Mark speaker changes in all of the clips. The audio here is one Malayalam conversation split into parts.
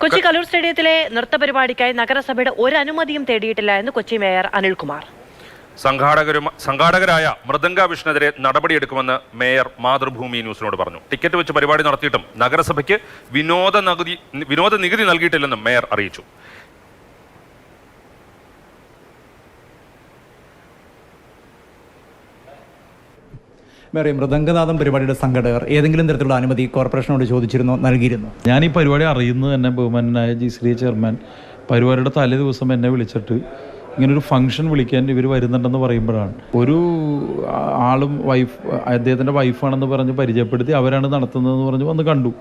Speaker 1: കൊച്ചി കലൂർ സ്റ്റേഡിയത്തിലെ നൃത്തപരിപാടിക്കായി നഗരസഭയുടെ ഒരു അനുമതിയും തേടിയിട്ടില്ല എന്ന് കൊച്ചി മേയർ അനിൽകുമാർ.
Speaker 2: സംഘാടകരായ മൃദംഗ വിഷ്ണുവിനെതിരെ നടപടിയെടുക്കുമെന്ന് മേയർ മാതൃഭൂമി ന്യൂസിനോട് പറഞ്ഞു. ടിക്കറ്റ് വെച്ച് പരിപാടി നടത്തിയിട്ടും നഗരസഭയ്ക്ക് വിനോദ നികുതി നൽകിയിട്ടില്ലെന്നും മേയർ അറിയിച്ചു.
Speaker 3: മേയർ, മൃദംഗനാഥം പരിപാടിയുടെ സംഘടകർ ഏതെങ്കിലും തരത്തിലുള്ള അനുമതി കോർപ്പറേഷനോട് ചോദിച്ചിരുന്നോ, നൽകിയിരുന്നോ?
Speaker 4: ഞാൻ ഈ പരിപാടി അറിയുന്നത് തന്നെ ബഹുമാനായ G3 ചെയർമാൻ പരിപാടിയുടെ തലേ ദിവസം എന്നെ വിളിച്ചിട്ട് ഇങ്ങനൊരു ഫംഗ്ഷൻ വിളിക്കാൻ ഇവർ വരുന്നുണ്ടെന്ന് പറയുമ്പോഴാണ്. ഒരു ആളും അദ്ദേഹത്തിൻ്റെ വൈഫാണെന്ന് പറഞ്ഞ് പരിചയപ്പെടുത്തി അവരാണ് നടത്തുന്നതെന്ന് പറഞ്ഞ് വന്ന് കണ്ടു.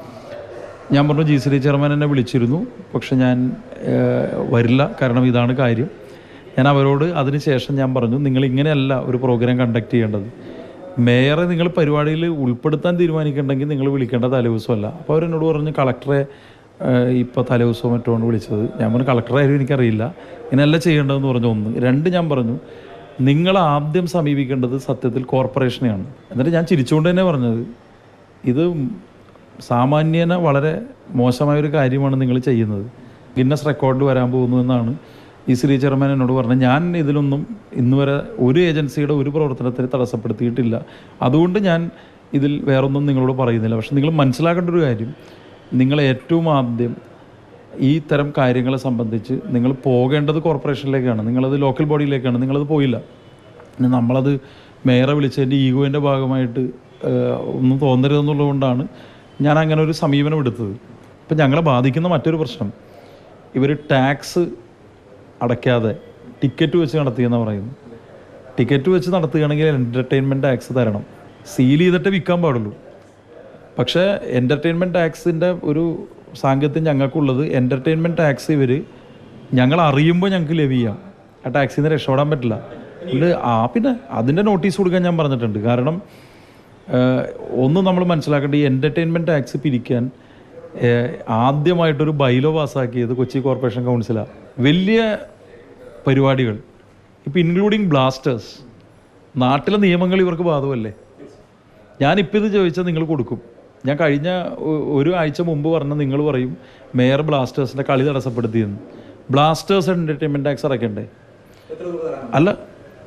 Speaker 4: ഞാൻ പറഞ്ഞു G3 ചെയർമാൻ എന്നെ വിളിച്ചിരുന്നു, പക്ഷെ ഞാൻ വരില്ല, കാരണം ഇതാണ് കാര്യം. ഞാൻ അവരോട് അതിന് ശേഷം ഞാൻ പറഞ്ഞു, നിങ്ങൾ ഇങ്ങനെയല്ല ഒരു പ്രോഗ്രാം കണ്ടക്ട് ചെയ്യേണ്ടത്. മേയറെ നിങ്ങൾ പരിപാടിയിൽ ഉൾപ്പെടുത്താൻ തീരുമാനിക്കണമെങ്കിൽ നിങ്ങൾ വിളിക്കേണ്ട തലേദിവസമല്ല. അപ്പോൾ അവരെന്നോട് പറഞ്ഞു കളക്ടറെ ഇപ്പോൾ തലേദിവസവും മറ്റോണ്ട് വിളിച്ചത്. ഞാൻ പറഞ്ഞു കളക്ടറായാലും എനിക്കറിയില്ല, ഇങ്ങനെയല്ല ചെയ്യേണ്ടതെന്ന് പറഞ്ഞു. ഒന്ന്. രണ്ട്, ഞാൻ പറഞ്ഞു നിങ്ങൾ ആദ്യം സമീപിക്കേണ്ടത് സത്യത്തിൽ കോർപ്പറേഷനെയാണ്. എന്നിട്ട് ഞാൻ ചിരിച്ചുകൊണ്ട് തന്നെ പറഞ്ഞത്, ഇത് സാമാന്യേന വളരെ മോശമായൊരു കാര്യമാണ് നിങ്ങൾ ചെയ്യുന്നത്, ഗിന്നസ് റെക്കോർഡ് വരാൻ പോകുന്നു എന്നാണ് G3 ചെയർമാൻ എന്നോട് പറഞ്ഞു. ഞാൻ ഇതിലൊന്നും ഇന്നുവരെ ഒരു ഏജൻസിയുടെ ഒരു പ്രവർത്തനത്തിന് തടസ്സപ്പെടുത്തിയിട്ടില്ല. അതുകൊണ്ട് ഞാൻ ഇതിൽ വേറൊന്നും നിങ്ങളോട് പറയുന്നില്ല. പക്ഷെ നിങ്ങൾ മനസ്സിലാക്കേണ്ട ഒരു കാര്യം, നിങ്ങൾ ഏറ്റവും ആദ്യം ഈ തരം കാര്യങ്ങളെ സംബന്ധിച്ച് നിങ്ങൾ പോകേണ്ടത് കോർപ്പറേഷനിലേക്കാണ്, നിങ്ങളത് ലോക്കൽ ബോഡിയിലേക്കാണ്. നിങ്ങളത് പോയില്ല. നമ്മളത് മേയറെ വിളിച്ചതിൻ്റെ ഈഗോൻ്റെ ഭാഗമായിട്ട് ഒന്നും തോന്നരുതെന്നുള്ളതുകൊണ്ടാണ് ഞാൻ അങ്ങനെ ഒരു സമീപനം എടുത്തത്. ഇപ്പം ഞങ്ങളെ ബാധിക്കുന്ന മറ്റൊരു പ്രശ്നം, ഇവർ ടാക്സ് അടയ്ക്കാതെ ടിക്കറ്റ് വെച്ച് നടത്തിയെന്ന് പറയുന്നു. ടിക്കറ്റ് വെച്ച് നടത്തുകയാണെങ്കിൽ എൻ്റർടൈൻമെൻറ്റ് ടാക്സ് തരണം, സീൽ ചെയ്തിട്ട് വിൽക്കാൻ പാടുള്ളൂ. പക്ഷേ എൻ്റർടൈൻമെൻറ്റ് ടാക്സിൻ്റെ ഒരു സാങ്കത്യം ഞങ്ങൾക്കുള്ളത്, എൻ്റർടൈൻമെൻറ്റ് ടാക്സ് ഇവർ ഞങ്ങൾ അറിയുമ്പോൾ ഞങ്ങൾക്ക് ലഭിക്കാം, ആ ടാക്സിൽ നിന്ന് രക്ഷപ്പെടാൻ പറ്റില്ല. പിന്നെ അതിൻ്റെ നോട്ടീസ് കൊടുക്കാൻ ഞാൻ പറഞ്ഞിട്ടുണ്ട്. കാരണം ഒന്ന് നമ്മൾ മനസ്സിലാക്കേണ്ട, ഈ എൻ്റർടൈൻമെൻറ്റ് ടാക്സ് പിരിക്കാൻ ആദ്യമായിട്ടൊരു ബൈലോ പാസ്സാക്കിയത് കൊച്ചി കോർപ്പറേഷൻ കൗൺസിലാണ്. വലിയ പരിപാടികൾ, ഇപ്പോൾ ഇൻക്ലൂഡിങ് ബ്ലാസ്റ്റേഴ്സ്, നാട്ടിലെ നിയമങ്ങൾ ഇവർക്ക് ബാധകമല്ലേ? ഞാനിപ്പോൾ ഇത് ചോദിച്ചാൽ നിങ്ങൾ കൊടുക്കും. ഞാൻ കഴിഞ്ഞ ഒരു ആഴ്ച മുമ്പ് പറഞ്ഞ നിങ്ങൾ പറയും മേയർ ബ്ലാസ്റ്റേഴ്സിൻ്റെ കളി തടസ്സപ്പെടുത്തിയെന്ന്. ബ്ലാസ്റ്റേഴ്സ് എൻ്റർടൈൻമെൻറ്റ് ടാക്സ് അടയ്ക്കണ്ടേ? അല്ല,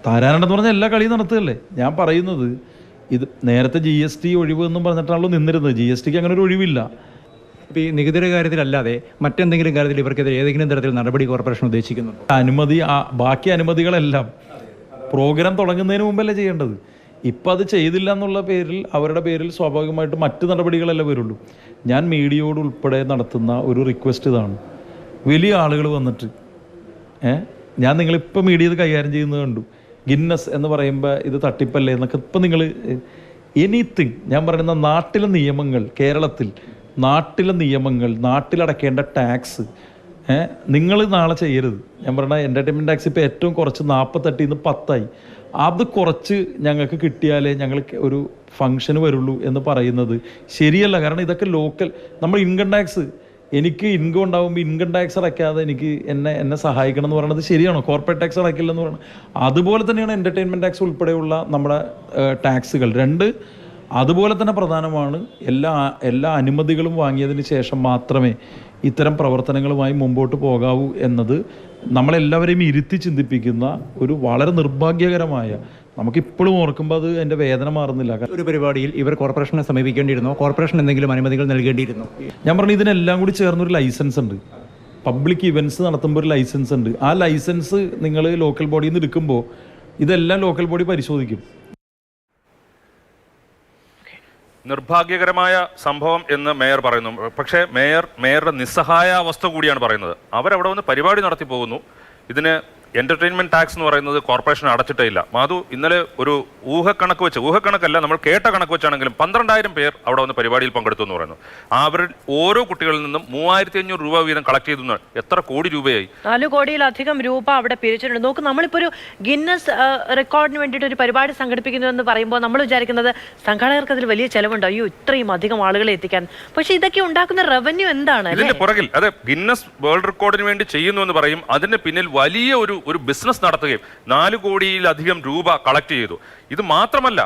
Speaker 4: തരാനുണ്ടെന്ന് പറഞ്ഞാൽ എല്ലാ കളിയും നടത്തുകയല്ലേ. ഞാൻ പറയുന്നത്, ഇത് നേരത്തെ GST ഒഴിവ് എന്നും പറഞ്ഞിട്ടാണല്ലോ നിന്നിരുന്നത്. GSTക്ക് അങ്ങനെ ഒരു ഒഴിവില്ല.
Speaker 3: ഇപ്പോൾ ഈ നികുതിയുടെ കാര്യത്തിലല്ലാതെ മറ്റെന്തെങ്കിലും കാര്യത്തിൽ ഇവർക്കെതിരെ ഏതെങ്കിലും തരത്തിൽ നടപടി കോർപ്പറേഷൻ ഉദ്ദേശിക്കുന്നുണ്ടോ?
Speaker 4: അനുമതി, ബാക്കി അനുമതികളെല്ലാം പ്രോഗ്രാം തുടങ്ങുന്നതിന് മുമ്പല്ലേ ചെയ്യേണ്ടത്. ഇപ്പം അത് ചെയ്തില്ല എന്നുള്ള പേരിൽ, അവരുടെ പേരിൽ സ്വാഭാവികമായിട്ട് മറ്റ് നടപടികളല്ലേ വരുള്ളൂ. ഞാൻ മീഡിയയോട് ഉൾപ്പെടെ നടത്തുന്ന ഒരു റിക്വസ്റ്റ് ഇതാണ്, വലിയ ആളുകൾ വന്നിട്ട് ഞാൻ നിങ്ങളിപ്പോൾ മീഡിയ ഇത് കൈകാര്യം ചെയ്യുന്നത് കണ്ടു, ഗിന്നസ് എന്ന് പറയുമ്പോൾ ഇത് തട്ടിപ്പല്ലേ എന്നൊക്കെ. ഇപ്പം നിങ്ങൾ എനിത്തിങ്, ഞാൻ പറയുന്ന നാട്ടിലെ നിയമങ്ങൾ, കേരളത്തിൽ നാട്ടിലെ നിയമങ്ങൾ, നാട്ടിലടക്കേണ്ട ടാക്സ് നിങ്ങൾ നാളെ ചെയ്യരുത്. ഞാൻ പറഞ്ഞ എൻ്റർടൈൻമെൻറ്റ് ടാക്സ് ഇപ്പോൾ ഏറ്റവും കുറച്ച് 48 നിന്ന് 10 അത് കുറച്ച് ഞങ്ങൾക്ക് കിട്ടിയാലേ ഞങ്ങൾ ഒരു ഫംഗ്ഷന് വരുള്ളൂ എന്ന് പറയുന്നത് ശരിയല്ല. കാരണം ഇതൊക്കെ ലോക്കൽ, നമ്മൾ ഇൻകം ടാക്സ്, എനിക്ക് ഇൻകം ഉണ്ടാകുമ്പോൾ ഇൻകം ടാക്സ് അടയ്ക്കാതെ എനിക്ക് എന്നെ സഹായിക്കണം എന്ന് പറയുന്നത് ശരിയാണോ? കോർപ്പറേറ്റ് ടാക്സ് അടയ്ക്കില്ലെന്ന് പറയുന്നത് അതുപോലെ തന്നെയാണ് എൻ്റർടൈൻമെൻറ്റ് ടാക്സ് ഉൾപ്പെടെയുള്ള നമ്മുടെ ടാക്സുകൾ. രണ്ട്, അതുപോലെ തന്നെ പ്രധാനമാണ്, എല്ലാ അനുമതികളും വാങ്ങിയതിന് ശേഷം മാത്രമേ ഇത്തരം പ്രവർത്തനങ്ങളുമായി മുമ്പോട്ട് പോകാവൂ എന്നത് നമ്മളെല്ലാവരെയും ഇരുത്തി ചിന്തിപ്പിക്കുന്ന ഒരു വളരെ നിർഭാഗ്യകരമായ, നമുക്കിപ്പോഴും ഓർക്കുമ്പോൾ അത് എൻ്റെ വേദന മാറുന്നില്ല.
Speaker 3: ഒരു പരിപാടിയിൽ ഇവർ കോർപ്പറേഷനെ സമീപിക്കേണ്ടിയിരുന്നോ? കോർപ്പറേഷൻ എന്തെങ്കിലും അനുമതികൾ നൽകേണ്ടിയിരുന്നോ?
Speaker 4: ഞാൻ പറഞ്ഞു, ഇതിനെല്ലാം കൂടി ചേർന്നൊരു ലൈസൻസ് ഉണ്ട്. പബ്ലിക് ഇവൻറ്റ്സ് നടത്തുമ്പോൾ ഒരു ലൈസൻസ് ഉണ്ട്. ആ ലൈസൻസ് നിങ്ങൾ ലോക്കൽ ബോഡിയിൽ നിന്ന് എടുക്കുമ്പോൾ ഇതെല്ലാം ലോക്കൽ ബോഡി പരിശോധിക്കും.
Speaker 2: നിർഭാഗ്യകരമായ സംഭവം എന്ന് മേയർ പറയുന്നു. പക്ഷേ മേയറുടെ നിസ്സഹായ അവസ്ഥ കൂടിയാണ് പറയുന്നത്. അവരവിടെ വന്ന് പരിപാടി നടത്തി പോകുന്നു. ഇതിന് എൻ്റർടൈൻമെൻറ്റ് ടാക്സ് എന്ന് പറയുന്നത് കോർപ്പറേഷൻ അടച്ചിട്ടേ ഇല്ല. മാധു, ഇന്നലെ ഒരു ഊഹക്കണക്കല്ല, നമ്മൾ കേട്ട കണക്ക് വെച്ചാണെങ്കിലും 12,000 പേർ അവിടെ വന്ന് പരിപാടിയിൽ പങ്കെടുത്തു എന്ന് പറയുന്നു. അവരിൽ ഓരോ കുട്ടികളിൽ നിന്നും 3,500 രൂപ വീതം കളക്ട് ചെയ്തു. എത്ര കോടി രൂപയായി?
Speaker 1: 4 കോടിയിലധികം രൂപ അവിടെ പിരിച്ചിട്ടുണ്ട്. നോക്ക്, നമ്മളിപ്പോൾ ഒരു ഗിന്നസ് റെക്കോർഡിന് വേണ്ടിയിട്ട് ഒരു പരിപാടി സംഘടിപ്പിക്കുന്നു എന്ന് പറയുമ്പോൾ നമ്മൾ വിചാരിക്കുന്നത് സംഘാടകർക്ക് അതിൽ വലിയ ചെലവുണ്ട്, അയ്യോ ഇത്രയും അധികം ആളുകളെ എത്തിക്കാൻ. പക്ഷെ ഇതൊക്കെ ഉണ്ടാക്കുന്ന റവന്യൂ എന്താണ്
Speaker 2: ഇതിന്റെ പുറകിൽ? അത് ഗിന്നസ് വേൾഡ് റെക്കോർഡിന് വേണ്ടി ചെയ്യുന്നു എന്ന് പറയും, അതിന് പിന്നിൽ വലിയ ഒരു ബിസിനസ് നടത്തുകയും 4 കോടിയിലധികം രൂപ കളക്ട് ചെയ്തു. ഇത് മാത്രമല്ല,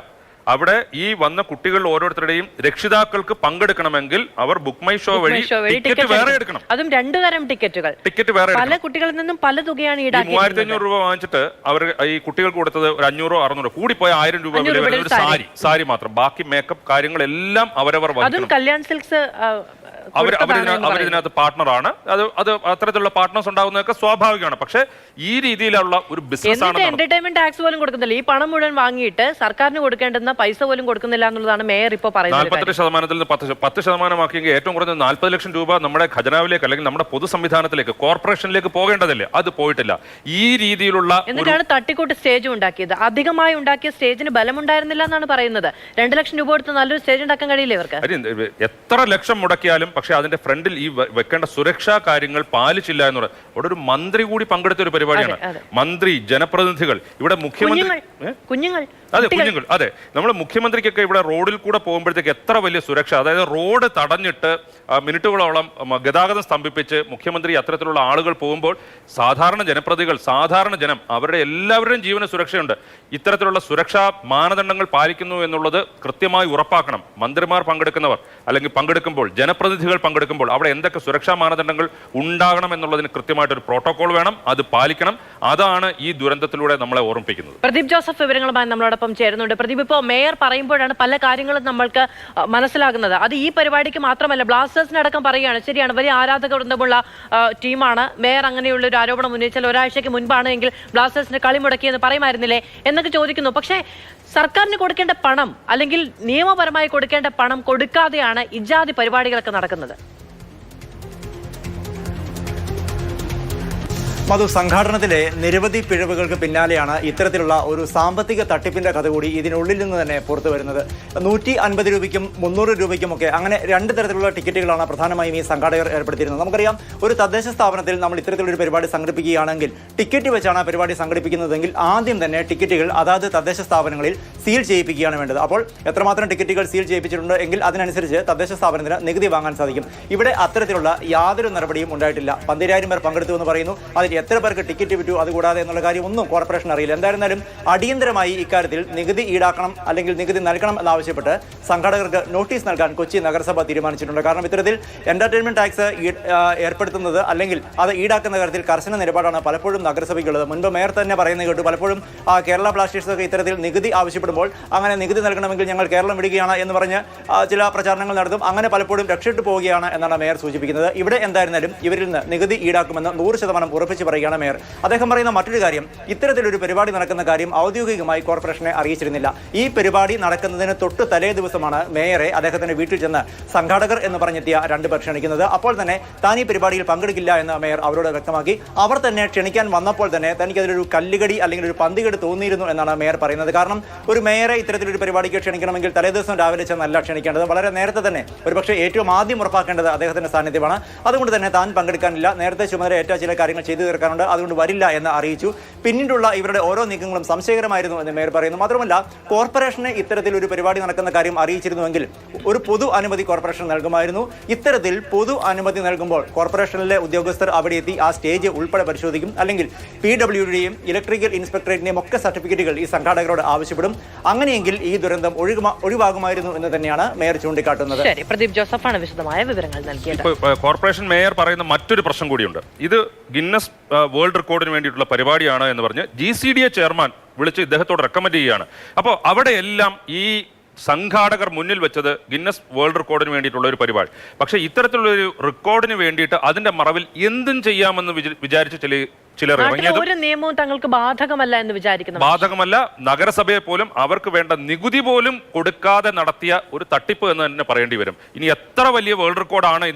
Speaker 2: അവിടെ ഈ വന്ന കുട്ടികൾ ഓരോരുത്തരുടെയും രക്ഷിതാക്കൾക്ക് പങ്കെടുക്കണമെങ്കിൽ അവർ ബുക്ക് മൈ ഷോ വഴി ടിക്കറ്റ് വേറെ എടുക്കണം.
Speaker 1: അതും 2 തരം ടിക്കറ്റ് വേറെ പല കുട്ടികളിൽ നിന്നും പല തുകയാണ് ഈടാക്കി.
Speaker 2: 3500 രൂപ വാങ്ങിച്ചിട്ട് അവർ ഈ കുട്ടികൾക്ക് കൊടുത്തത് ഒരു 500-600 കൂടിപ്പോയ 1000 രൂപ വില വരുന്ന ഒരു സാരി മാത്രം. ബാക്കി മേക്കപ്പ് കാര്യങ്ങളെല്ലാം അവരവർ
Speaker 1: അതും കല്യാൺ സിൽക്സ്
Speaker 2: അവരിതിനകത്ത് പാർട്ട്ണറാണ്. അത് അത്തരത്തിലുള്ള പാർട്ട്നേഴ്സ് ഉണ്ടാകുന്നതൊക്കെ സ്വാഭാവികമാണ്. പക്ഷേ ഈ രീതിയിലുള്ള ഒരു ബിസിനസ് ആണ്.
Speaker 1: എന്റർടൈൻമെന്റ് ടാക്സ് പോലും കൊടുക്കുന്നില്ല. ഈ പണം മുഴുവൻ വാങ്ങിയിട്ട് സർക്കാരിന് കൊടുക്കേണ്ടുന്ന പൈസ പോലും കൊടുക്കുന്നില്ല എന്നുള്ളതാണ് മേയർ ഇപ്പോൾ പറയുന്നത്.
Speaker 2: 48% നിന്ന് 10% ഏറ്റവും കുറഞ്ഞ 40 ലക്ഷം രൂപ നമ്മുടെ ഖജനാവിലേക്ക് അല്ലെങ്കിൽ നമ്മുടെ പൊതു സംവിധാനത്തിലേക്ക് കോർപ്പറേഷനിലേക്ക് പോകേണ്ടതല്ലേ, അത് പോയിട്ടില്ല. ഈ രീതിയിലുള്ള
Speaker 1: എന്നിട്ടാണ് തട്ടിക്കൂട്ട് സ്റ്റേജും ഉണ്ടാക്കിയത്. അധികമായി ഉണ്ടാക്കിയ സ്റ്റേജിന് ബലമുണ്ടായിരുന്നില്ല എന്നാണ് പറയുന്നത്. 2 ലക്ഷം രൂപ കൊടുത്ത് നല്ലൊരു സ്റ്റേജ് ഉണ്ടാക്കാൻ കഴിയില്ല ഇവർക്ക്.
Speaker 2: എത്ര ലക്ഷം മുടക്കിയാലും പക്ഷെ അതിന്റെ ഫ്രണ്ടിൽ ഈ വെക്കേണ്ട സുരക്ഷാ കാര്യങ്ങൾ പാലിച്ചില്ല എന്ന് പറയുന്നത്. അവിടെ ഒരു മന്ത്രി കൂടി പങ്കെടുത്ത ഒരു പരിപാടിയാണ്. മന്ത്രി, ജനപ്രതിനിധികൾ, ഇവിടെ മുഖ്യമന്ത്രി,
Speaker 1: കുഞ്ഞുങ്ങൾ,
Speaker 2: അതെ, നമ്മൾ മുഖ്യമന്ത്രിക്കൊക്കെ ഇവിടെ റോഡിൽ കൂടെ പോകുമ്പോഴത്തേക്ക് എത്ര വലിയ സുരക്ഷ, അതായത് റോഡ് തടഞ്ഞിട്ട് മിനിറ്റുകളോളം ഗതാഗതം സ്തംഭിപ്പിച്ച് മുഖ്യമന്ത്രി അത്തരത്തിലുള്ള ആളുകൾ പോകുമ്പോൾ സാധാരണ ജനപ്രതികൾ, സാധാരണ ജനം, അവരുടെ എല്ലാവരുടെയും ജീവന സുരക്ഷയുണ്ട്. ഇത്തരത്തിലുള്ള സുരക്ഷാ മാനദണ്ഡങ്ങൾ പാലിക്കുന്നു എന്നുള്ളത് കൃത്യമായി ഉറപ്പാക്കണം. മന്ത്രിമാർ പങ്കെടുക്കുന്നവർ അല്ലെങ്കിൽ പങ്കെടുക്കുമ്പോൾ, ജനപ്രതിനിധികൾ പങ്കെടുക്കുമ്പോൾ അവിടെ എന്തൊക്കെ സുരക്ഷാ മാനദണ്ഡങ്ങൾ ഉണ്ടാകണം എന്നുള്ളതിന് കൃത്യമായിട്ടൊരു പ്രോട്ടോകോൾ വേണം. അത് പാലിക്കണം. അതാണ് ഈ ദുരന്തത്തിലൂടെ നമ്മളെ ഓർമ്മിപ്പിക്കുന്നത്.
Speaker 1: പ്രദീപ് ജോസഫ് വിവരങ്ങളുമായി നമ്മളോടൊപ്പം ചേരുന്നുണ്ട്. പ്രദീപ്, ഇപ്പോൾ മേയർ പറയുമ്പോഴാണ് പല കാര്യങ്ങളും നമ്മൾക്ക് മനസ്സിലാകുന്നത്. അത് ഈ പരിപാടിക്ക് മാത്രമല്ല, ബ്ലാസ്റ്റേഴ്സിനടക്കം പറയുകയാണ്. ശരിയാണ്, വലിയ ആരാധക വൃന്ദമുള്ള ടീമാണ്. മേയർ അങ്ങനെയുള്ള ഒരു ആരോപണം ഉന്നയിച്ചാൽ ഒരാഴ്ചയ്ക്ക് മുൻപാണ് എങ്കിൽ ബ്ലാസ്റ്റേഴ്സിന് കളി മുടക്കിയെന്ന് പറയുമായിരുന്നില്ലേ എന്നൊക്കെ ചോദിക്കുന്നു. പക്ഷേ സർക്കാരിന് കൊടുക്കേണ്ട പണം അല്ലെങ്കിൽ നിയമപരമായി കൊടുക്കേണ്ട പണം കൊടുക്കാതെയാണ് ഇജാതി പരിപാടികളൊക്കെ നടക്കുന്നത്.
Speaker 5: മധു, സംഘാടനത്തിലെ നിരവധി പിഴവുകൾക്ക് പിന്നാലെയാണ് ഇത്തരത്തിലുള്ള ഒരു സാമ്പത്തിക തട്ടിപ്പിന്റെ കഥ കൂടി ഇതിനുള്ളിൽ നിന്ന് തന്നെ പുറത്തു വരുന്നത്. 150 രൂപയ്ക്കും 300 രൂപയ്ക്കും ഒക്കെ അങ്ങനെ 2 തരത്തിലുള്ള ടിക്കറ്റുകളാണ് പ്രധാനമായും ഈ സംഘാടകർ ഏർപ്പെടുത്തിയിരുന്നത്. നമുക്കറിയാം, ഒരു തദ്ദേശ സ്ഥാപനത്തിൽ നമ്മൾ ഇത്തരത്തിലൊരു പരിപാടി സംഘടിപ്പിക്കുകയാണെങ്കിൽ ടിക്കറ്റ് വെച്ചാണ് പരിപാടി സംഘടിപ്പിക്കുന്നതെങ്കിൽ ആദ്യം തന്നെ ടിക്കറ്റുകൾ അതാത് തദ്ദേശ സ്ഥാപനങ്ങളിൽ സീൽ ചെയ്യിപ്പിക്കുകയാണ് വേണ്ടത്. അപ്പോൾ എത്രമാത്രം ടിക്കറ്റുകൾ സീൽ ചെയ്യിപ്പിച്ചിട്ടുണ്ട് എങ്കിൽ അതിനനുസരിച്ച് തദ്ദേശ സ്ഥാപനത്തിന് നികുതി വാങ്ങാൻ സാധിക്കും. ഇവിടെ അത്തരത്തിലുള്ള യാതൊരു നടപടിയും ഉണ്ടായിട്ടില്ല. 12,000 പേർ പങ്കെടുത്തു എന്ന് പറയുന്നു. അതിൽ എത്ര പേർക്ക് ടിക്കറ്റ് വിറ്റു അതുകൂടാതെ എന്നുള്ള കാര്യം ഒന്നും കോർപ്പറേഷൻ അറിയില്ല. എന്തായിരുന്നാലും അടിയന്തരമായി ഇക്കാര്യത്തിൽ നികുതി ഈടാക്കണം അല്ലെങ്കിൽ നികുതി നൽകണം എന്നാവശ്യപ്പെട്ട് സംഘാടകർക്ക് നോട്ടീസ് നൽകാൻ കൊച്ചി നഗരസഭ തീരുമാനിച്ചിട്ടുണ്ട്. കാരണം ഇത്തരത്തിൽ എന്റർടൈൻമെന്റ് ടാക്സ് ഏർപ്പെടുത്തുന്നത് അല്ലെങ്കിൽ അത് ഈടാക്കുന്ന കാര്യത്തിൽ കർശന നിലപാടാണ് പലപ്പോഴും നഗരസഭയ്ക്കുള്ളത്. മുൻപ് മേയർ തന്നെ പറയുന്നത് കേട്ടു, പലപ്പോഴും കേരള ബ്ലാസ്റ്റേഴ്സ് ഒക്കെ ഇത്തരത്തിൽ നികുതി ആവശ്യപ്പെടുമ്പോൾ അങ്ങനെ നികുതി നൽകണമെങ്കിൽ ഞങ്ങൾ കേരളം വിടുകയാണ് എന്ന് പറഞ്ഞ് ചില പ്രചാരണങ്ങൾ നടത്തും. അങ്ങനെ പലപ്പോഴും രക്ഷപ്പെട്ടു പോവുകയാണ് എന്നാണ് മേയർ സൂചിപ്പിക്കുന്നത്. ഇവിടെ എന്തായിരുന്നാലും ഇവരിൽ നിന്ന് നികുതി ഈടാക്കുമെന്ന് 100% ഉറപ്പിച്ച് പറയുകയാണ് മേയർ. അദ്ദേഹം പറയുന്ന മറ്റൊരു കാര്യം, ഇത്തരത്തിലൊരു പരിപാടി നടക്കുന്ന കാര്യം ഔദ്യോഗികമായി കോർപ്പറേഷനെ അറിയിച്ചിരുന്നില്ല. ഈ പരിപാടി നടക്കുന്നതിന് തൊട്ട് തലേ ദിവസമാണ് മേയറെ അദ്ദേഹത്തിന്റെ വീട്ടിൽ ചെന്ന് സംഘാടകർ എന്ന് പറഞ്ഞെത്തിയ 2 പേർ ക്ഷണിക്കുന്നത്. അപ്പോൾ തന്നെ താൻ ഈ പരിപാടിയിൽ പങ്കെടുക്കില്ല എന്ന് മേയർ അവരോട് വ്യക്തമാക്കി. അവർ തന്നെ ക്ഷണിക്കാൻ വന്നപ്പോൾ തന്നെ തനിക്ക് അതിലൊരു കല്ലുകടി അല്ലെങ്കിൽ ഒരു പന്തികേട് തോന്നിയിരുന്നു എന്നാണ് മേയർ പറയുന്നത്. കാരണം ഒരു മേയറെ ഇത്തരത്തിലൊരു പരിപാടിക്ക് ക്ഷണിക്കണമെങ്കിൽ തലേദിവസം രാവിലെ ചെന്നല്ല ക്ഷണിക്കേണ്ടത്, വളരെ നേരത്തെ തന്നെ, ഒരുപക്ഷെ ഏറ്റവും ആദ്യം ഉറപ്പാക്കേണ്ടത് അദ്ദേഹത്തിന്റെ സാന്നിധ്യമാണ്. അതുകൊണ്ട് തന്നെ താൻ പങ്കെടുക്കാനില്ല, നേരത്തെ ചുമതലയേറ്റ ചില കാര്യങ്ങൾ ചെയ്തു തീർക്കാനുണ്ട്, അതുകൊണ്ട് വരില്ല എന്ന് അറിയിച്ചു. പിന്നീടുള്ള ഇവരുടെ ഓരോ നീക്കങ്ങളും സംശയകരമായിരുന്നു എന്ന് മേയർ പറയുന്നു. മാത്രമല്ല, കോർപ്പറേഷന് ഇത്തരത്തിലൊരു പരിപാടി നടക്കുന്ന കാര്യം അറിയിച്ചിരുന്നുവെങ്കിൽ ഒരു പൊതു അനുമതി കോർപ്പറേഷൻ നൽകുമായിരുന്നു. ഇത്തരത്തിൽ പൊതു അനുമതി നൽകുമ്പോൾ കോർപ്പറേഷനിലെ ഉദ്യോഗസ്ഥർ അവിടെ എത്തി ആ സ്റ്റേജ് ഉൾപ്പെടെ പരിശോധിക്കും. അല്ലെങ്കിൽ PWDയുടെയും ഇലക്ട്രിക്കൽ ഇൻസ്പെക്ടറേറ്റിന്റെയും ഒക്കെ സർട്ടിഫിക്കറ്റുകൾ ഈ സംഘാടകരോട് ആവശ്യപ്പെടും. അങ്ങനെയെങ്കിൽ ഈ ദുരന്തം ഒഴിവാകുമായിരുന്നു എന്ന് തന്നെയാണ് മേയർ ചൂണ്ടിക്കാട്ടുന്നത്.
Speaker 1: പ്രദീപ് ജോസഫാണ് വിശദമായ വിവരങ്ങൾ നൽകിയത്.
Speaker 2: കോർപ്പറേഷൻ മേയർ പറയുന്ന മറ്റൊരു പ്രശ്നം കൂടിയുണ്ട്. ഇത് ഗിന്നസ് വേൾഡ് റെക്കോർഡിന് വേണ്ടിയിട്ടുള്ള പരിപാടിയാണ് എന്ന് പറഞ്ഞ് GCDA ചെയർമാൻ വിളിച്ച് ഇദ്ദേഹത്തോട് റെക്കമെൻഡ് ചെയ്യുകയാണ്. അപ്പോൾ അവിടെയെല്ലാം ഈ സംഘാടകർ മുന്നിൽ വെച്ചത് ഗിന്നസ് വേൾഡ് റെക്കോർഡിന് വേണ്ടിയിട്ടുള്ള ഒരു പരിപാടി. പക്ഷേ ഇത്തരത്തിലുള്ള ഒരു റെക്കോർഡിന് വേണ്ടിയിട്ട് അതിന്റെ മറവിൽ എന്തും ചെയ്യാമെന്ന് വിചാരിച്ച് ചിലർ ഇറങ്ങിയത്
Speaker 1: ഒരു നിയമവും തങ്ങൾക്ക് ബാധകമല്ല എന്ന് വിചാരിക്കുന്നു.
Speaker 2: ബാധകമല്ല, നഗരസഭയെ പോലും അവർക്ക് വേണ്ട നികുതി പോലും കൊടുക്കാതെ നടത്തിയ ഒരു തട്ടിപ്പ് എന്ന് തന്നെ പറയേണ്ടി വരും. ഇനി എത്ര വലിയ വേൾഡ് റെക്കോർഡാണ്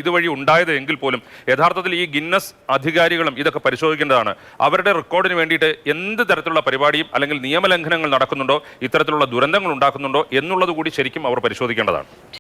Speaker 2: ഇതുവഴി ഉണ്ടായത് എങ്കിൽ പോലും യഥാർത്ഥത്തിൽ ഈ ഗിന്നസ് അധികാരികളും ഇതൊക്കെ പരിശോധിക്കേണ്ടതാണ്. അവരുടെ റെക്കോർഡിന് വേണ്ടിയിട്ട് എന്ത് തരത്തിലുള്ള പരിപാടിയും അല്ലെങ്കിൽ നിയമലംഘനങ്ങൾ നടക്കുന്നുണ്ടോ, ഇത്തരത്തിലുള്ള ദുരന്തങ്ങൾ ഉണ്ടാക്കുന്നുണ്ടോ എന്നുള്ളത് കൂടി ശരിക്കും അവർ പരിശോധിക്കേണ്ടതാണ്.